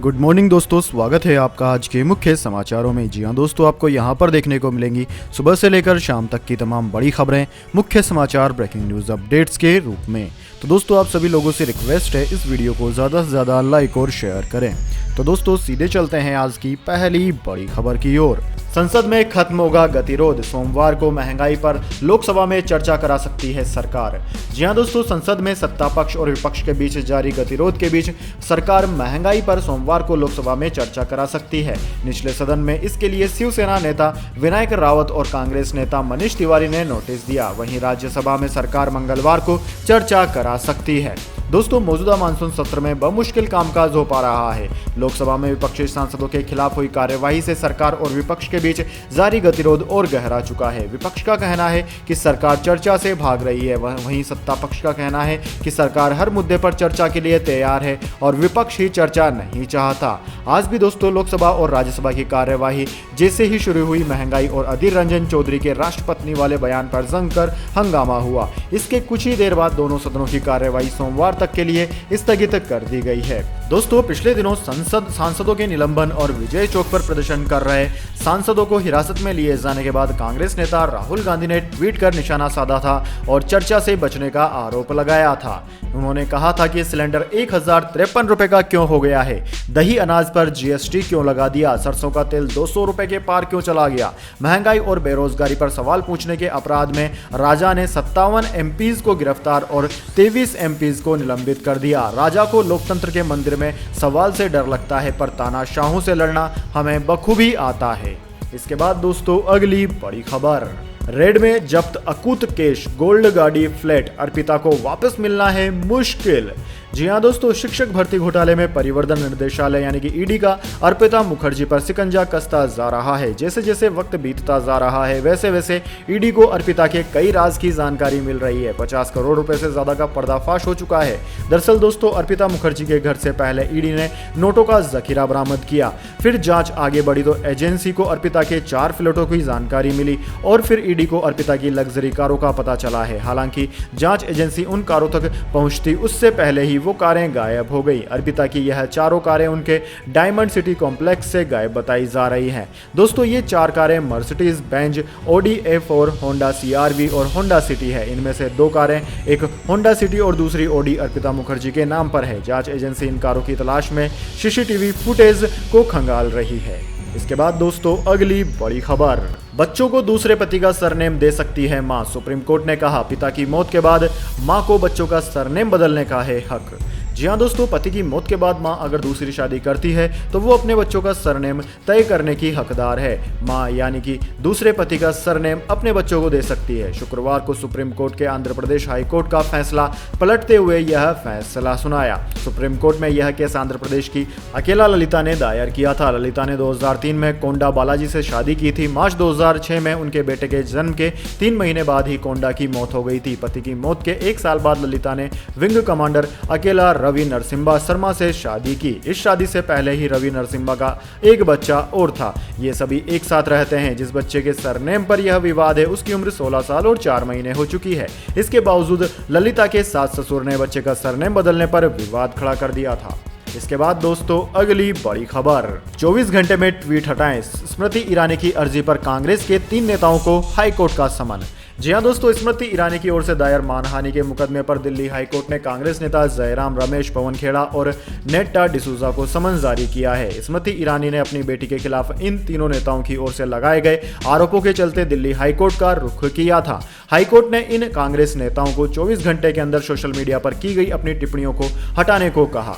Good morning दोस्तों, स्वागत है आपका आज के मुख्य समाचारों में। जी हां दोस्तों, आपको यहां पर देखने को मिलेंगी सुबह से लेकर शाम तक की तमाम बड़ी खबरें, मुख्य समाचार, ब्रेकिंग न्यूज़ अपडेट्स के रूप में। तो दोस्तों, आप सभी लोगों से रिक्वेस्ट है इस वीडियो को ज़्यादा से ज़्यादा लाइक और शेयर करें। तो दोस्तों, सीधे चलते हैं आज की पहली बड़ी खबर की ओर। संसद में खत्म होगा गतिरोध, सोमवार को महंगाई पर लोकसभा में चर्चा करा सकती है सरकार। जी हां दोस्तों, संसद में सत्ता पक्ष और विपक्ष के बीच जारी गतिरोध के बीच सरकार महंगाई पर सोमवार को लोकसभा में चर्चा करा सकती है। निचले सदन में इसके लिए शिवसेना नेता विनायक रावत और कांग्रेस नेता मनीष तिवारी ने नोटिस दिया। वहीं राज्यसभा में सरकार मंगलवार को चर्चा करा सकती है। दोस्तों, मौजूदा मानसून सत्र में बमुश्किल कामकाज हो पा रहा है। लोकसभा में विपक्षी सांसदों के खिलाफ हुई कार्यवाही से सरकार और विपक्ष के बीच जारी गतिरोध और गहरा चुका है। विपक्ष का कहना है कि सरकार चर्चा से भाग रही है, वहीं सत्ता पक्ष का कहना है कि सरकार हर मुद्दे पर चर्चा के लिए तैयार है और विपक्ष ही चर्चा नहीं चाहता। आज भी दोस्तों लोकसभा और राज्यसभा की कार्यवाही जैसे ही शुरू हुई, महंगाई और अधीर रंजन चौधरी के राष्ट्रपत्नी वाले बयान पर जमकर हंगामा हुआ। इसके कुछ ही देर बाद दोनों सदनों की कार्यवाही सोमवार तक के लिए स्थगित कर दी गई है। दोस्तों, पिछले दिनों सांसदों के निलंबन और विजय चौक पर प्रदर्शन कर रहे सांसदों को हिरासत में लिए जाने के बाद कांग्रेस नेता राहुल गांधी ने ट्वीट कर निशाना साधा था और चर्चा से बचने का आरोप लगाया था। उन्होंने कहा था कि सिलेंडर 1053 रुपए का क्यों हो गया है, दही अनाज पर जीएसटी क्यों लगा दिया, सरसों का तेल 200 रुपए के पार क्यों चला गया। महंगाई और बेरोजगारी पर सवाल पूछने के अपराध में राजा ने 57 एमपीज को गिरफ्तार और 23 एमपीज को निलंबित कर दिया। राजा को लोकतंत्र के मंदिर में सवाल से डर लगता है, पर तानाशाहों से लड़ना हमें बखूबी आता है। इसके बाद दोस्तों, अगली बड़ी खबर। रेड में जब्त अकूत केश, गोल्ड गाड़ी फ्लैट, अर्पिता को वापस मिलना है मुश्किल। जी हां दोस्तों, शिक्षक भर्ती घोटाले में परिवर्तन निर्देशालय यानी कि ईडी का अर्पिता मुखर्जी पर शिकंजा कसता जा रहा है। जैसे जैसे वक्त बीतता जा रहा है, वैसे वैसे ईडी को अर्पिता के कई राज की जानकारी मिल रही है। 50 करोड़ रुपए से ज्यादा का पर्दाफाश हो चुका है। दरअसल दोस्तों, अर्पिता मुखर्जी के घर से पहले ईडी ने नोटों का जखीरा बरामद किया। फिर जांच आगे बढ़ी तो एजेंसी को अर्पिता के 4 फ्लैटों की जानकारी मिली और फिर ईडी को अर्पिता की लग्जरी कारों का पता चला है। हालांकि जांच एजेंसी उन कारों तक पहुंचती उससे पहले ही वो कारें गायब हो गई। अर्पिता की यह चारों कारें उनके डायमंड सिटी कॉम्प्लेक्स से गायब बताई जा रही हैं। दोस्तों, ये 4 कारें Mercedes Benz, Audi A4, Honda CR-V और होंडा सिटी है। इनमें से 2 कारें, एक होंडा सिटी और दूसरी ऑडी, अर्पिता मुखर्जी के नाम पर है। जांच एजेंसी इन कारों की तलाश में सीसीटीवी फुटेज को खंगाल रही है। इसके बाद दोस्तों, अगली बड़ी खबर। बच्चों को दूसरे पति का सरनेम दे सकती है मां, सुप्रीम कोर्ट ने कहा। पिता की मौत के बाद मां को बच्चों का सरनेम बदलने का है हक। जी हां दोस्तों, पति की मौत के बाद मां अगर दूसरी शादी करती है तो वो अपने बच्चों का सरनेम तय करने की हकदार है। मां यानी कि दूसरे पति का सरनेम अपने बच्चों को दे सकती है। शुक्रवार को सुप्रीम कोर्ट के आंध्र प्रदेश हाई कोर्ट का फैसला पलटते हुए यह फैसला सुनाया। सुप्रीम कोर्ट में यह केस आंध्र प्रदेश की अकेला ललिता ने दायर किया था। ललिता ने 2003 में कोंडा बालाजी से शादी की थी। मार्च 2006 में उनके बेटे के जन्म के 3 महीने बाद ही कोंडा की मौत हो गई थी। पति की मौत के 1 साल बाद ललिता ने विंग कमांडर अकेला रवि नरसिम्हा शर्मा से शादी की। इस शादी से पहले ही रवि नरसिम्हा का एक बच्चा और था। ये सभी एक साथ रहते हैं। जिस बच्चे के सरनेम पर यह विवाद है उसकी उम्र 16 साल और 4 महीने हो चुकी है। इसके बावजूद ललिता के सास ससुर ने बच्चे का सरनेम बदलने पर विवाद खड़ा कर दिया था। इसके बाद दोस्तों, अगली बड़ी खबर। 24 घंटे में ट्वीट हटाएं, स्मृति ईरानी की अर्जी पर कांग्रेस के 3 नेताओं को हाईकोर्ट का समन। जी हां दोस्तों, स्मृति ईरानी की ओर से दायर मानहानि के मुकदमे पर दिल्ली हाईकोर्ट ने कांग्रेस नेता जयराम रमेश, पवन खेड़ा और नेट्टा डिसूजा को समन जारी किया है। स्मृति ईरानी ने अपनी बेटी के खिलाफ इन तीनों नेताओं की ओर से लगाए गए आरोपों के चलते दिल्ली हाईकोर्ट का रुख किया था। हाईकोर्ट ने इन कांग्रेस नेताओं को 24 घंटे के अंदर सोशल मीडिया पर की गई अपनी टिप्पणियों को हटाने को कहा।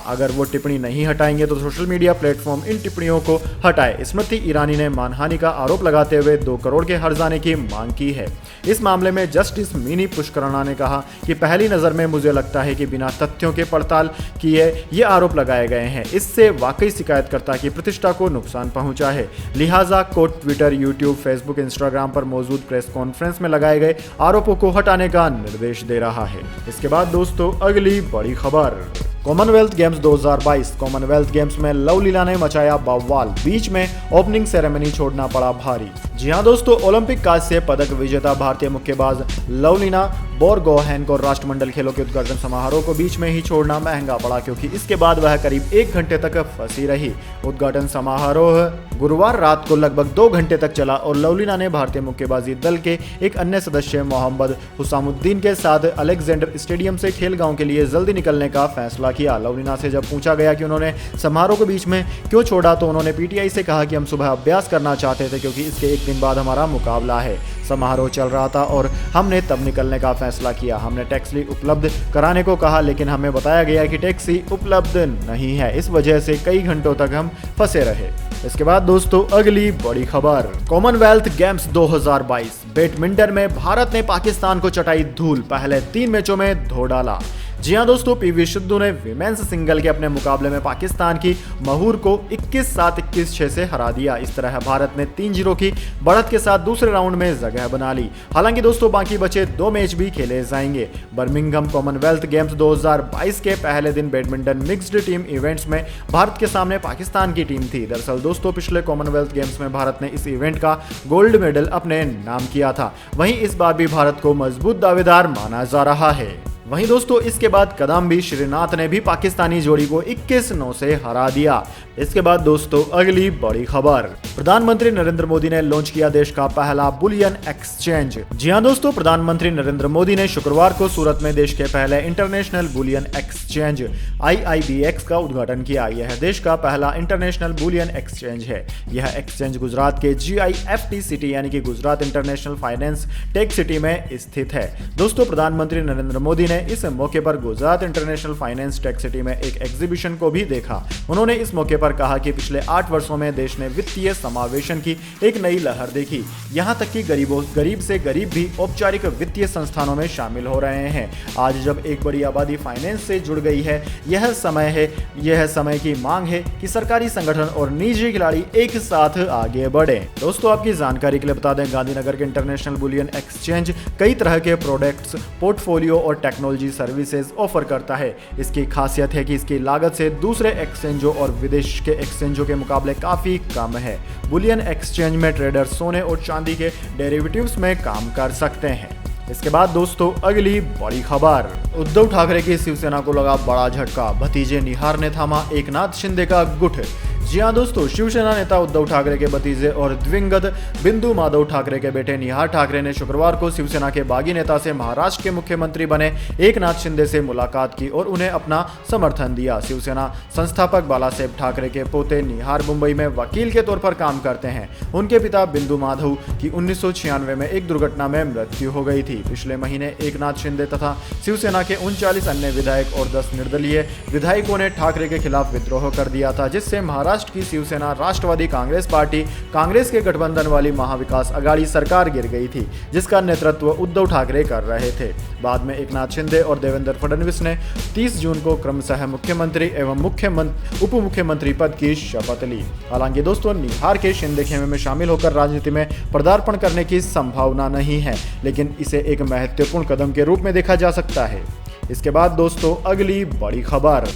अगर वो टिप्पणी नहीं हटाएंगे तो सोशल मीडिया प्लेटफॉर्म इन टिप्पणियों को हटाए। स्मृति ईरानी ने मानहानि का आरोप लगाते हुए 2 करोड़ के हर्जाने की मांग की है। इस मामले में जस्टिस मिनी पुष्करणा ने कहा कि पहली नजर में मुझे लगता है कि बिना तथ्यों के पड़ताल किए ये आरोप लगाए गए हैं। इससे वाकई शिकायतकर्ता की प्रतिष्ठा को नुकसान पहुंचा है। लिहाजा court Twitter, YouTube, Facebook, Instagram पर मौजूद प्रेस कॉन्फ्रेंस में लगाए गए आरोपों को हटाने का निर्देश दे रहा है। इसके बाद दोस्तों, अगली बड़ी खबर। Commonwealth games 2022। कॉमनवेल्थ गेम्स में लवलीना ने मचाया बवाल, बीच में ओपनिंग सेरेमनी छोड़ना पड़ा भारी। जी हां दोस्तों, ओलंपिक कांस्य पदक विजेता भारतीय मुक्केबाज लवलीना बोरगोहेन को राष्ट्रमंडल खेलों के उद्घाटन समारोह को बीच में ही छोड़ना महंगा पड़ा, क्योंकि इसके बाद वह करीब 1 घंटे तक फंसी रही। उद्घाटन समारोह गुरुवार रात को लगभग 2 घंटे तक चला और लवलीना ने भारतीय मुक्केबाजी दल के एक अन्य सदस्य मोहम्मद हुसामुद्दीन के साथ अलेक्जेंडर स्टेडियम से खेलगांव के लिए जल्दी निकलने का फैसला किया। लवलीना से जब पूछा गया कि उन्होंने समारोह को बीच में क्यों छोड़ा तो उन्होंने पीटीआई से कहा कि हम सुबह अभ्यास करना चाहते थे, क्योंकि इसके एक दिन बाद हमारा मुकाबला है। समारोह चल रहा था और हमने तब निकलने का फैसला किया। हमने टैक्सी उपलब्ध कराने को कहा, लेकिन हमें बताया गया कि टैक्सी उपलब्ध नहीं है। इस वजह से कई घंटों तक हम फंसे रहे। इसके बाद दोस्तों अगली बड़ी खबर, कॉमनवेल्थ गेम्स 2022 बैडमिंटन में भारत ने पाकिस्तान को चटाई धूल, पहले 3 मैचों में धो डाला। जी हां दोस्तों, पीवी सिंधु ने विमेंस सिंगल के अपने मुकाबले में पाकिस्तान की महूर को 21-7, 21-6 से हरा दिया। इस तरह भारत ने 3-0 की बढ़त के साथ दूसरे राउंड में जगह बना ली। हालांकि दोस्तों बाकी बचे 2 मैच भी खेले जाएंगे। बर्मिंघम कॉमनवेल्थ गेम्स 2022 के पहले दिन बैडमिंटन मिक्स्ड टीम इवेंट्स में भारत के सामने पाकिस्तान की टीम थी। दरअसल दोस्तों पिछले कॉमनवेल्थ गेम्स में भारत ने इस इवेंट का गोल्ड मेडल अपने नाम किया था। वहीं इस बार भी भारत को मजबूत दावेदार माना जा रहा है। वहीं दोस्तों इसके बाद कदम्बी श्रीनाथ ने भी पाकिस्तानी जोड़ी को 21-9 से हरा दिया। इसके बाद दोस्तों अगली बड़ी खबर, प्रधानमंत्री नरेंद्र मोदी ने लॉन्च किया देश का पहला बुलियन एक्सचेंज। जी हां दोस्तों, प्रधानमंत्री नरेंद्र मोदी ने शुक्रवार को सूरत में देश के पहले इंटरनेशनल बुलियन एक्सचेंज IIBX का उद्घाटन किया। यह देश का पहला इंटरनेशनल बुलियन एक्सचेंज है। यह एक्सचेंज गुजरात के GIFT सिटी यानी कि Gujarat international finance tech city में स्थित है। दोस्तों प्रधानमंत्री नरेंद्र मोदी ने इस मौके पर Gujarat international finance tech city में एक एग्जीबिशन को भी देखा। उन्होंने इस मौके पर कहा कि पिछले 8 वर्षों में देश ने वित्तीय समावेशन की एक नई लहर देखी। यहां तक कि गरीब से गरीब भी औपचारिक वित्तीय संस्थानों में शामिल हो रहे हैं। आज जब एक बड़ी आबादी फाइनेंस से जुड़ गई है, यह समय की मांग है कि सरकारी संगठन और निजी खिलाड़ी एक साथ आगे बढ़े। दोस्तों आपकी जानकारी के लिए बता दें, गांधीनगर के इंटरनेशनल बुलियन एक्सचेंज कई तरह के प्रोडक्ट्स, पोर्टफोलियो और टेक्नोलॉजी सर्विसेज ऑफर करता है। इसकी खासियत है कि इसकी लागत से दूसरे एक्सचेंजों और विदेश के एक्सचेंजों के मुकाबले काफी कम है। बुलियन एक्सचेंज में ट्रेडर सोने और चांदी के डेरिवेटिव्स में काम कर सकते हैं। इसके बाद दोस्तों अगली बड़ी खबर, उद्धव ठाकरे की शिवसेना को लगा बड़ा झटका, भतीजे निहार ने थामा एकनाथ शिंदे का गुट। जी हां दोस्तों, शिवसेना नेता उद्धव ठाकरे के भतीजे और दिवंगत बिंदु माधव ठाकरे के बेटे निहार ठाकरे ने शुक्रवार को शिवसेना के बागी नेता से महाराष्ट्र के मुख्यमंत्री बने एकनाथ शिंदे से मुलाकात की और उन्हें अपना समर्थन दिया। शिवसेना संस्थापक बालासाहेब ठाकरे के पोते निहार मुंबई में वकील के तौर पर काम करते हैं। उनके पिता बिंदु माधव की 1996 में एक दुर्घटना में मृत्यु हो गई थी। पिछले महीने एकनाथ शिंदे तथा शिवसेना के 39 अन्य विधायक और 10 निर्दलीय विधायकों ने ठाकरे के खिलाफ विद्रोह कर दिया था, जिससे महाराष्ट्र की शिवसेना राष्ट्रवादी कांग्रेस पार्टी कांग्रेस के गठबंधन वाली महाविकास अघाड़ी सरकार गिर गई थी, जिसका नेतृत्व उद्धव ठाकरे कर रहे थे। बाद में एकनाथ शिंदे और देवेंद्र फडणवीस ने 30 जून को क्रमशः मुख्यमंत्री एवं उप मुख्यमंत्री पद की शपथ ली। हालांकि दोस्तों निहार के शिंदे खेमे में शामिल होकर राजनीति में पदार्पण करने की संभावना नहीं है, लेकिन इसे एक महत्वपूर्ण कदम के रूप में देखा जा सकता है। इसके बाद दोस्तों अगली बड़ी खबर,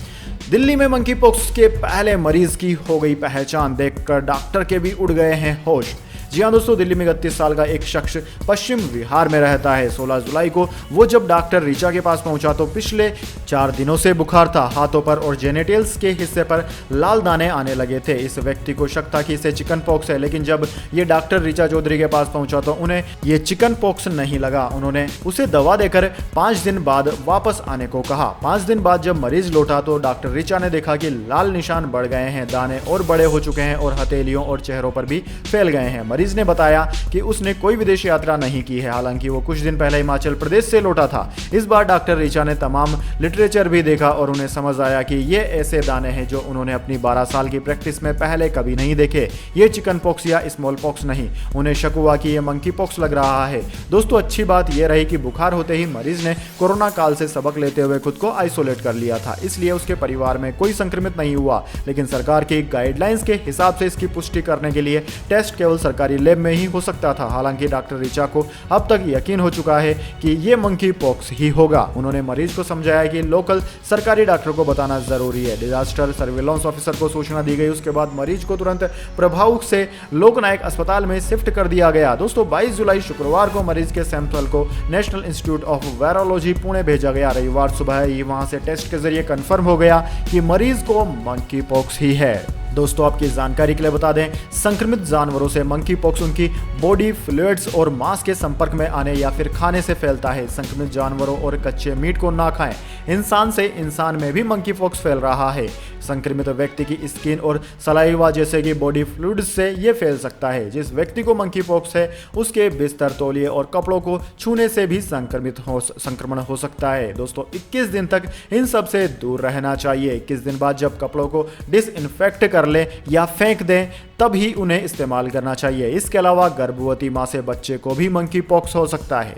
दिल्ली में मंकी पॉक्स के पहले मरीज की हो गई पहचान, देखकर डॉक्टर के भी उड़ गए हैं होश। जी हाँ दोस्तों, दिल्ली में 31 साल का एक शख्स पश्चिम बिहार में रहता है। 16 जुलाई को वो जब डॉक्टर ऋचा के पास पहुंचा तो पिछले 4 दिनों से बुखार था। हाथों पर और जेनिटल्स के हिस्से पर लाल दाने आने लगे थे। इस व्यक्ति को शक था कि इसे चिकन पॉक्स है, लेकिन जब ये डॉक्टर ऋचा चौधरी के पास पहुंचा तो उन्हें ये चिकन पॉक्स नहीं लगा। उन्होंने उसे दवा देकर 5 दिन बाद वापस आने को कहा। 5 दिन बाद जब मरीज लौटा तो डॉक्टर ऋचा ने देखा कि लाल निशान बढ़ गए हैं, दाने और बड़े हो चुके हैं और हथेलियों और चेहरों पर भी फैल गए हैं। मरीज ने बताया कि उसने कोई विदेश यात्रा नहीं की है, हालांकि वो कुछ दिन पहले हिमाचल प्रदेश से लौटा था। इस बार डॉक्टर ऋचा ने तमाम लिटरेचर भी देखा और उन्हें समझ आया कि ये ऐसे दाने हैं जो उन्होंने अपनी 12 साल की प्रैक्टिस में पहले कभी नहीं देखे। ये चिकन पॉक्स या स्मॉल पॉक्स नहीं। उन्हें शक हुआ कि ये मंकी पॉक्स लग रहा है। दोस्तों अच्छी बात यह रही कि बुखार होते ही मरीज ने कोरोना काल से सबक लेते हुए खुद को आइसोलेट कर लिया था, इसलिए उसके परिवार में कोई संक्रमित नहीं हुआ। लेकिन सरकार की गाइडलाइंस के हिसाब से इसकी पुष्टि करने के लिए टेस्ट केवल सरकारी सरकारी लैब में ही हो सकता था। हालांकि डॉक्टर रिचा को अब तक यकीन हो चुका है कि ये मंकी पॉक्स ही होगा। उन्होंने मरीज को समझाया कि लोकल सरकारी डॉक्टर को बताना जरूरी है। डिजास्टर सर्विलांस ऑफिसर को सूचना दी गई। उसके बाद मरीज को तुरंत प्रभाव से लोकनायक अस्पताल में शिफ्ट कर दिया गया। दोस्तों 22 जुलाई शुक्रवार को मरीज के सैंपल को national institute of virology Pune भेजा गया। रविवार सुबह ही वहां से टेस्ट के जरिए कंफर्म हो गया कि मरीज को मंकी पॉक्स ही है। दोस्तों आपकी जानकारी के लिए बता दें, संक्रमित जानवरों से मंकी पॉक्स उनकी बॉडी फ्लूइड्स और मांस के संपर्क में आने या फिर खाने से फैलता है। संक्रमित जानवरों और कच्चे मीट को ना खाएं। इंसान से इंसान में भी मंकी पॉक्स फैल रहा है। संक्रमित व्यक्ति की स्किन और सलाइवा जैसे कि बॉडी फ्लूइड्स से ये फैल सकता है। जिस व्यक्ति को मंकी पॉक्स है उसके बिस्तर, तौलिए और कपड़ों को छूने से भी संक्रमण हो सकता है। दोस्तों 21 दिन तक इन सब से दूर रहना चाहिए। 21 दिन बाद जब कपड़ों को डिसइंफेक्ट कर लें या फेंक दें तब ही उन्हें इस्तेमाल करना चाहिए। इसके अलावा गर्भवती मां से बच्चे को भी मंकी पॉक्स हो सकता है।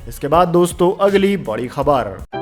इसके बाद दोस्तों अगली बड़ी खबर।